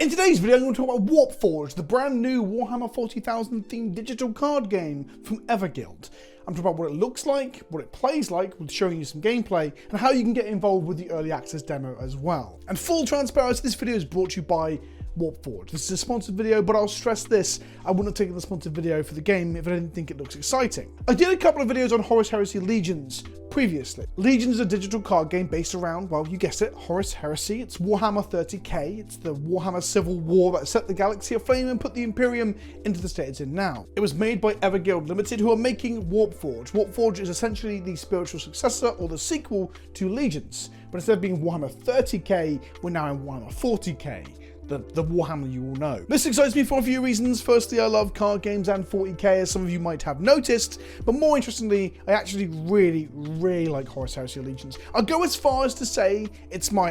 In today's video, I'm going to talk about Warpforge, the brand new Warhammer 40,000 themed digital card game from Everguild. I'm talking about what it looks like, what it plays like, with showing you some gameplay, and how you can get involved with the early access demo as well. And full transparency, this video is brought to you by Warpforge. This is a sponsored video, but I'll stress this, I wouldn't have taken the sponsored video for the game if I didn't think it looks exciting. I did a couple of videos on Horus Heresy Legions previously. Legions is a digital card game based around, well, you guessed it, Horus Heresy. It's Warhammer 40k. It's the Warhammer Civil War that set the galaxy aflame and put the Imperium into the state it's in now. It was made by Everguild Limited, who are making Warpforge. Warpforge is essentially the spiritual successor or the sequel to Legions, but instead of being Warhammer 30k, we're now in Warhammer 40k. The Warhammer you all know. This excites me for a few reasons. Firstly, I love card games and 40k, as some of you might have noticed, but more interestingly, I actually really like Horus Heresy Legions. I'll go as far as to say it's my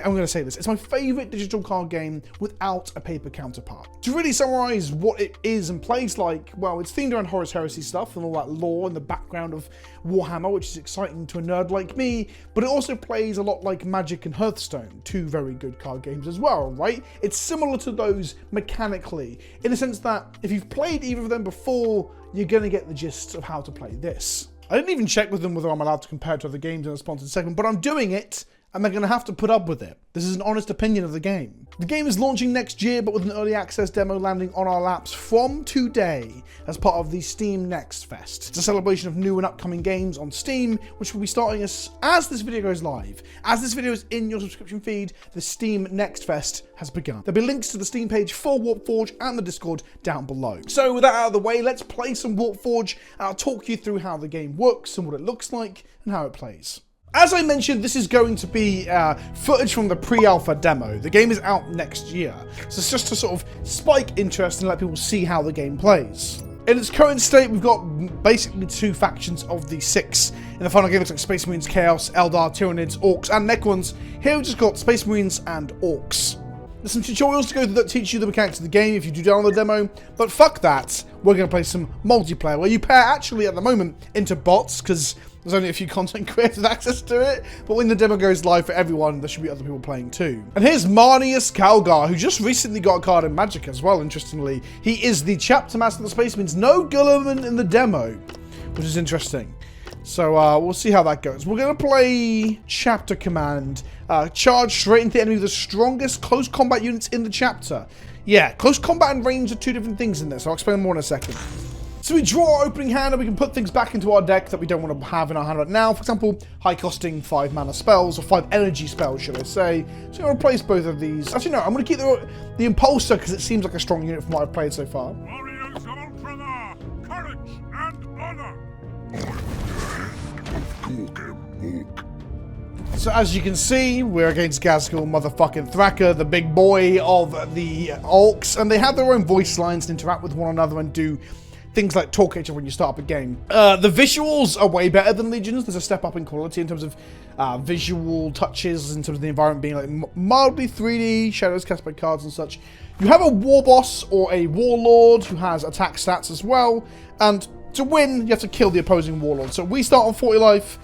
favorite digital card game without a paper counterpart. To really summarize what it is and plays like, well, it's themed around Horus Heresy stuff and all that lore and the background of Warhammer, which is exciting to a nerd like me, but it also plays a lot like Magic and Hearthstone, two very good card games as well, right? It's similar to those mechanically, in the sense that if you've played either of them before, you're going to get the gist of how to play this. I didn't even check with them whether I'm allowed to compare to other games in a sponsored segment, but I'm doing it, and they're going to have to put up with it. This is an honest opinion of the game. The game is launching next year, but with an early access demo landing on our laps from today as part of the Steam Next Fest. It's a celebration of new and upcoming games on Steam, which will be starting as this video goes live. As this video is in your subscription feed, the Steam Next Fest has begun. There'll be links to the Steam page for Warpforge and the Discord down below. So with that out of the way, let's play some Warpforge, and I'll talk you through how the game works and what it looks like and how it plays. As I mentioned, this is going to be footage from the pre-alpha demo. The game is out next year, so it's just to sort of spike interest and let people see how the game plays. In its current state, we've got basically two factions of the 6. In the final game, it's like Space Marines, Chaos, Eldar, Tyranids, Orks, and Necrons. Here we've just got Space Marines and Orks. There's some tutorials to go through that teach you the mechanics of the game if you do download the demo, but fuck that, we're going to play some multiplayer, where you pair actually at the moment into bots, because there's only a few content creators with access to it, but when the demo goes live for everyone, there should be other people playing too. And here's Marnius Calgar, who just recently got a card in Magic as well, interestingly. He is the chapter master of the Space Marines. No Gulliman in the demo, which is interesting. So we'll see how that goes. We're going to play Chapter Command. Charge straight into the enemy with the strongest close combat units in the chapter. Yeah, close combat and range are two different things in this. I'll explain more in a second. So we draw our opening hand and we can put things back into our deck that we don't want to have in our hand right now. For example, high costing 5 mana spells, or 5 energy spells, should I say. So I'm going to replace both of these. Actually, no, I'm going to keep the Impulsor because it seems like a strong unit from what I've played so far. Warriors of Ultramar, courage and honor. So as you can see, we're against Ghazghkull motherfucking Thraka, the big boy of the Orks, and they have their own voice lines and interact with one another and do things like talk at each other when you start up a game. The visuals are way better than Legions. There's a step up in quality in terms of visual touches, in terms of the environment being like mildly 3D, shadows cast by cards and such. You have a war boss or a warlord who has attack stats as well, and to win, you have to kill the opposing warlord. So we start on 40 life,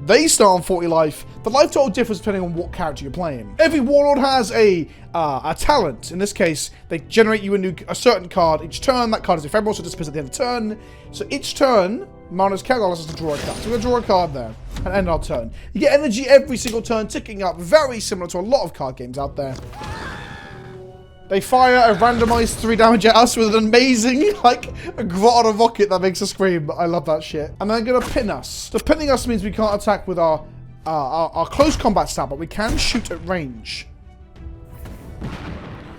they start on 40 life. The life total differs depending on what character you're playing. Every warlord has a talent. In this case, they generate you a certain card each turn. That card is ephemeral, so it disappears at the end of the turn. So each turn, Marnius Calgar allows us to draw a card. So we're going to draw a card there and end our turn. You get energy every single turn, ticking up, very similar to a lot of card games out there. They fire a randomized 3 damage at us with an amazing, like, a grot on a rocket that makes us scream. I love that shit. And they're going to pin us. So pinning us means we can't attack with our close combat stat, but we can shoot at range.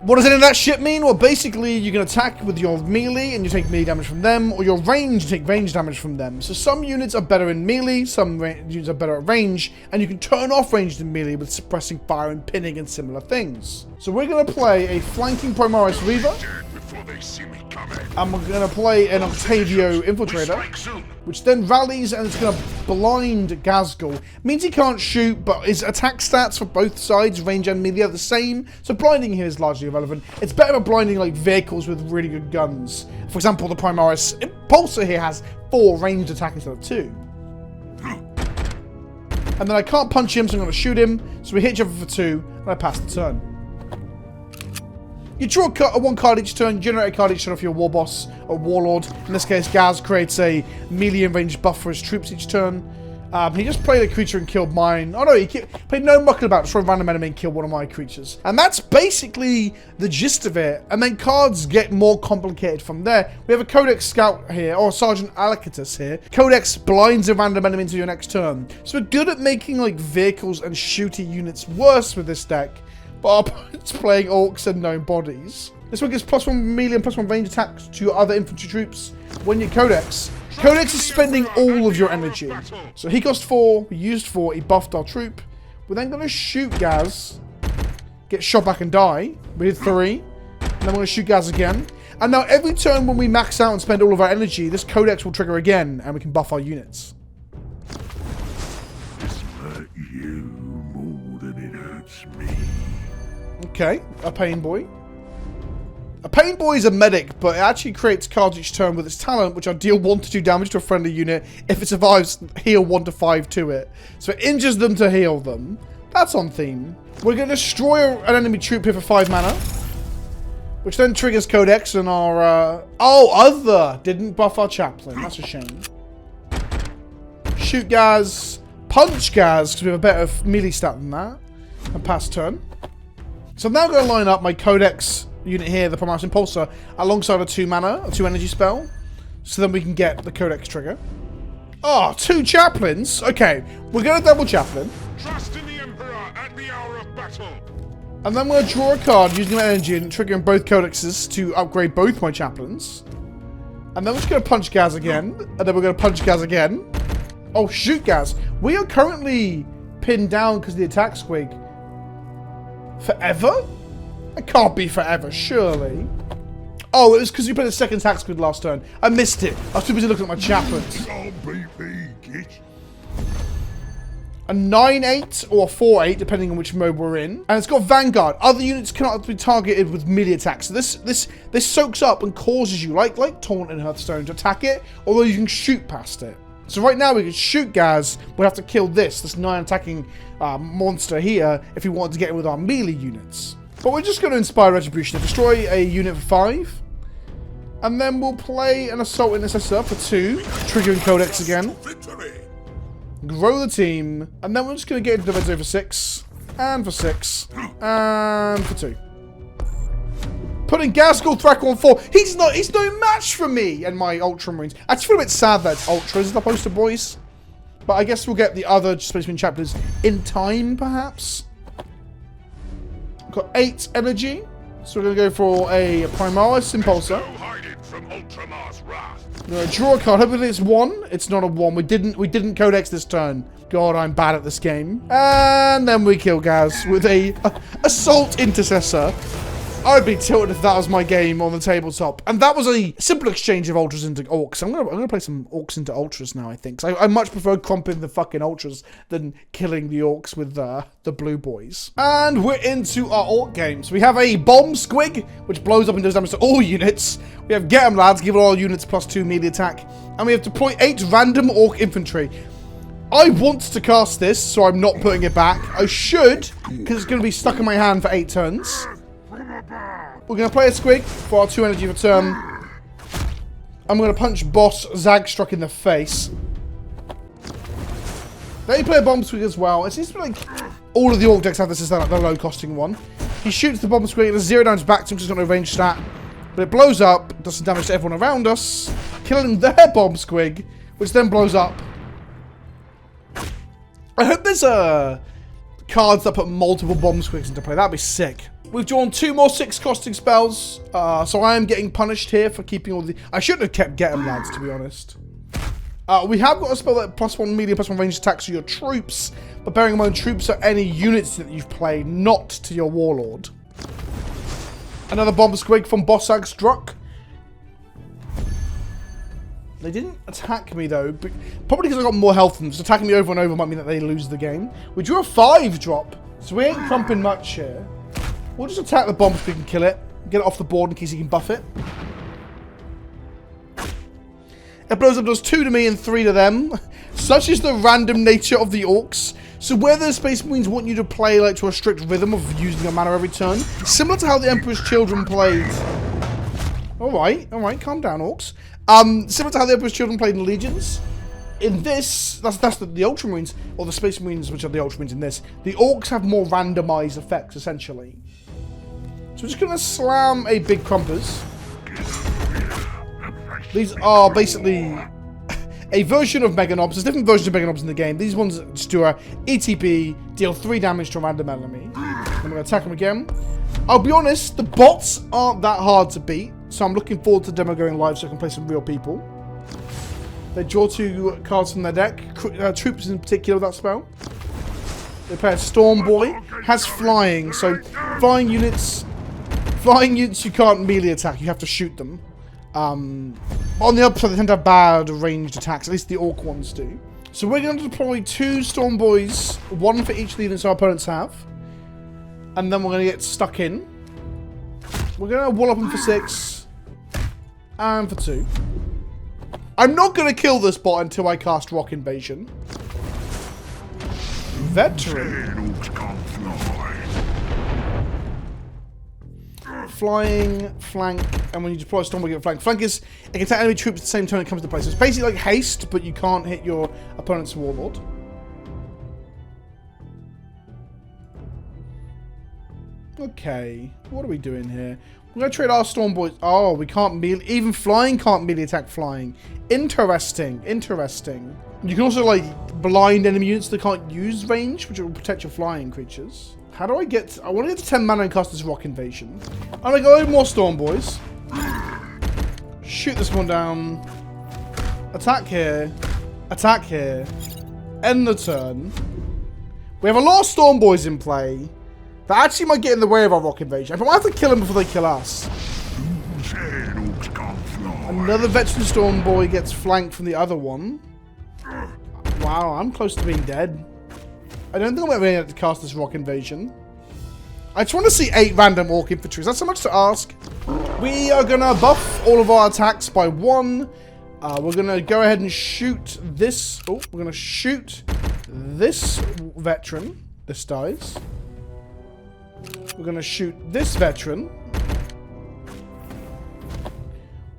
What does any of that shit mean? Well, basically, you can attack with your melee, and you take melee damage from them, or your range, you take range damage from them. So some units are better in melee, some units are better at range, and you can turn off ranged in melee with suppressing fire and pinning and similar things. So we're going to play a flanking Primaris Reaver, and we're going to play an Octavio Infiltrator, which then rallies and it's going to blind Ghazghkull. Means he can't shoot, but his attack stats for both sides, range and melee, are the same, so blinding here is largely irrelevant. It's better at blinding like vehicles with really good guns. For example, the Primaris Impulsor here has 4 ranged attack instead of 2. And then I can't punch him, so I'm going to shoot him. So we hit each other for 2, and I pass the turn. You draw one card each turn, generate a card each turn off your war boss or warlord. In this case, Gaz creates a melee and ranged buff for his troops each turn. He just played a creature and killed mine. Oh no, he played no mucking about, destroy a random enemy and kill one of my creatures. And that's basically the gist of it. And then cards get more complicated from there. We have a Codex Scout here, or Sergeant Alacatus here. Codex blinds a random enemy into your next turn. So we're good at making like vehicles and shooty units worse with this deck. But our opponent's playing Orks and known bodies. This one gives +1 melee and +1 range attacks to your other infantry troops when you Codex. Codex is spending all of your energy. So he cost 4, we used 4, he buffed our troop. We're then going to shoot Gaz, get shot back and die. We did 3. And then we're going to shoot Gaz again. And now every turn when we max out and spend all of our energy, this Codex will trigger again and we can buff our units. This hurt you more than it hurts me. Okay, a Pain Boy. A Pain Boy is a medic, but it actually creates cards each turn with its talent, which are deal 1 to 2 damage to a friendly unit. If it survives, heal 1 to 5 to it. So it injures them to heal them. That's on theme. We're going to destroy an enemy troop here for 5 mana, which then triggers Codex and our... other didn't buff our chaplain. That's a shame. Shoot Gaz. Punch Gaz, because we have a better melee stat than that. And pass turn. So I'm now going to line up my Codex unit here, the Promise Impulsor, alongside a 2 mana, a 2 energy spell. So then we can get the Codex trigger. Oh, 2 chaplains? Okay, we're going to double chaplain. Trust in the Emperor at the hour of battle. And then I'm going to draw a card using my energy and triggering both Codexes to upgrade both my chaplains. And then we're just going to punch Gaz again. And then we're going to punch Gaz again. Oh, shoot Gaz. We are currently pinned down because of the attack squig. Forever? It can't be forever, surely. Oh, it was because you played a second attack squid last turn. I missed it. I was too busy looking at my chaplains. Can't beat me, git. A 9-8 or a 4-8, depending on which mode we're in. And it's got Vanguard. Other units cannot be targeted with melee attacks. So this soaks up and causes you, like Taunt and Hearthstone, to attack it, although you can shoot past it. So right now we can shoot Gaz. We'll have to kill this 9 attacking monster here if we wanted to get in with our melee units. But we're just going to Inspire Retribution to destroy a unit for 5. And then we'll play an Assault Intercessor for 2, triggering Codex again. Grow the team. And then we're just going to get into the red zone for 6. And for 6. And for 2. Putting Gaskull Thracker on 4. He's no match for me and my Ultramarines. I just feel a bit sad that it's Ultras as opposed to boys. But I guess we'll get the other Space Marine chapters in time, perhaps. We've got 8 energy. So we're going to go for a Primaris Impulsor. We're going to draw a card. Hopefully it's 1. It's not a 1. We didn't Codex this turn. God, I'm bad at this game. And then we kill Gaz with a Assault Intercessor. I'd be tilted if that was my game on the tabletop. And that was a simple exchange of Ultras into Orks. I'm gonna play some Orks into Ultras now, I think. So I much prefer comping the fucking Ultras than killing the Orks with the blue boys. And we're into our Ork game. So we have a Bomb Squig, which blows up and does damage to all units. We have Get 'em Lads, give all units +2 melee attack. And we have deploy 8 random Ork infantry. I want to cast this, so I'm not putting it back. I should, because it's going to be stuck in my hand for 8 turns. We're going to play a Squig for our 2 energy for turn. I'm going to punch Boss Zagstruck in the face. They play a Bomb Squig as well. It seems to be like all of the Orc decks have this as the low costing one. He shoots the Bomb Squig, it does 0 damage back to him, because he's got no range stat. But it blows up, does some damage to everyone around us, killing their Bomb Squig, which then blows up. I hope there's cards that put multiple Bomb Squigs into play. That'd be sick. We've drawn 2 more 6 costing spells, so I am getting punished here for keeping all the... I should have kept Get 'em Lads, to be honest. We have got a spell that +1 melee, +1 range attacks to your troops, but bearing in mind troops are any units that you've played, not to your Warlord. Another Bomb Squig from Boss Zagstruck. They didn't attack me though, but probably because I got more health than them. Just attacking me over and over might mean that they lose the game. We drew a 5 drop, so we ain't crumping much here. We'll just attack the bomb so we can kill it. Get it off the board in case he can buff it. It blows up, does 2 to me and 3 to them. Such is the random nature of the Orks. So where the Space Marines want you to play like to a strict rhythm of using your mana every turn, similar to how the Emperor's Children played. Alright, calm down, Orks. Similar to how the Emperor's Children played in Legions. In this, that's the Ultramarines, or the Space Marines, which are the Ultramarines in this. The Orks have more randomized effects, essentially. So we're just going to slam a big Crumpers. These are basically a version of Mega Knobs. There's different versions of Mega Knobs in the game. These ones just do a ETB, deal 3 damage to a random enemy. I'm going to attack them again. I'll be honest, the bots aren't that hard to beat, so I'm looking forward to the demo going live so I can play some real people. They draw 2 cards from their deck, troops in particular with that spell. They play a Storm Boy, has flying, so flying units you can't melee attack, you have to shoot them. On the other side, they tend to have bad ranged attacks, at least the Orc ones do. So we're going to deploy 2 Storm Boys, 1 for each of the units our opponents have. And then we're going to get stuck in. We're going to wallop them for 6. And for 2. I'm not going to kill this bot until I cast Rock Invasion. Veteran. Flying, flank, and when you deploy a Storm, we get flank. Flank is, it can attack enemy troops at the same time it comes into play. So it's basically like haste, but you can't hit your opponent's Warlord. Okay, what are we doing here? We're going to trade our Storm Boys. Oh, we can't melee, even flying can't melee attack flying. Interesting, interesting. You can also like blind enemy units that can't use range, which will protect your flying creatures. How do I get... I want to get to 10 mana and cast this Rock Invasion. I'm going to go over more Storm Boys. Shoot this one down. Attack here. Attack here. End the turn. We have a lot of Storm Boys in play. That actually might get in the way of our Rock Invasion. I might have to kill them before they kill us. Another Veteran Storm Boy gets flanked from the other one. Wow, I'm close to being dead. I don't think I'm ever able to cast this Rock Invasion. I just want to see 8 random Orc infantry. Is that so much to ask? We are going to buff all of our attacks by 1. We're going to go ahead and shoot this. Oh, we're going to shoot this Veteran. This dies. We're going to shoot this Veteran.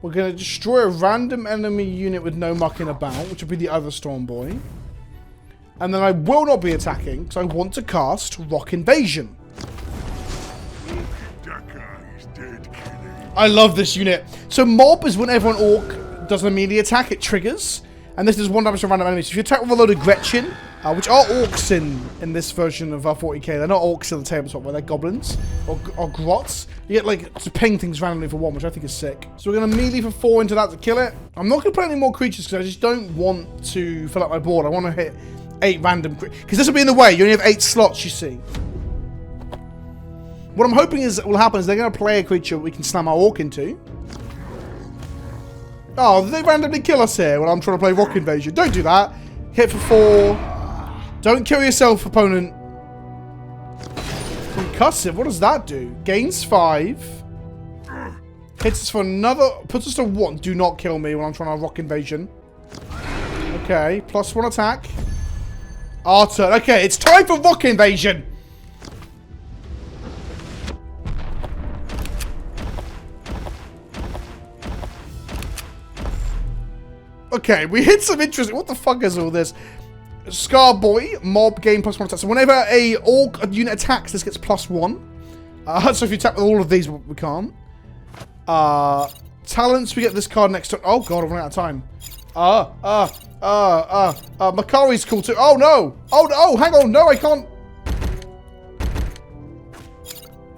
We're going to destroy a random enemy unit with no mucking about, which will be the other Storm Boy. And then I will not be attacking, because I want to cast Rock Invasion. I love this unit. So Mob is whenever an Orc does an immediate attack, it triggers. And this is 1 damage to random enemies. So if you attack with a load of Gretchen, which are Orcs in this version of 40k, they're not Orcs in the tabletop, but they're Goblins or Grots. You get like to ping things randomly for 1, which I think is sick. So we're going to melee for 4 into that to kill it. I'm not going to play any more creatures because I just don't want to fill up my board. I want to hit 8 random creatures. Because this will be in the way. You only have 8 slots, you see. What I'm hoping is will happen is they're going to play a creature we can slam our Orc into. Oh, they randomly kill us here when I'm trying to play Rock Invasion. Don't do that. Hit for 4. Don't kill yourself, opponent. Concussive, what does that do? Gains 5. Hits us for another... Puts us to 1. Do not kill me when I'm trying to Rock Invasion. Okay, +1 attack. Our turn. Okay, it's time for Rock Invasion. Okay, we hit some interesting... What the fuck is all this? Scar Boy, Mob, gain +1 attack. So whenever a Orc unit attacks, this gets +1. So if you attack with all of these, we can't. Talents, we get this card next to... Oh god, I'm running out of time. Makari's cool too. Oh no! Oh no! Hang on, no, I can't...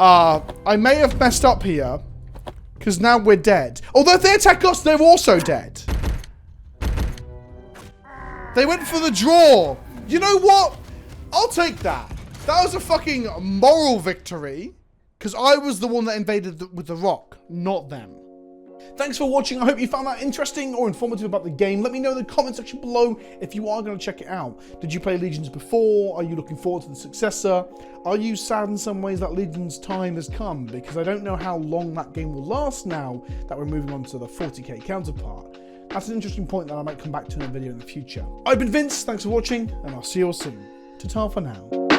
I may have messed up here. Because now we're dead. Although if they attack us, they're also dead. They went for the draw. You know what? I'll take that. That was a fucking moral victory. Because I was the one that invaded with the rock, not them. Thanks for watching. I hope you found that interesting or informative about the game. Let me know in the comment section below if you are going to check it out. Did you play Legions before? Are you looking forward to the successor? Are you sad in some ways that Legions time has come? Because I don't know how long that game will last now that we're moving on to the 40k counterpart. That's an interesting point that I might come back to in a video in the future. I've been Vince, thanks for watching, and I'll see you all soon. Ta-ta for now.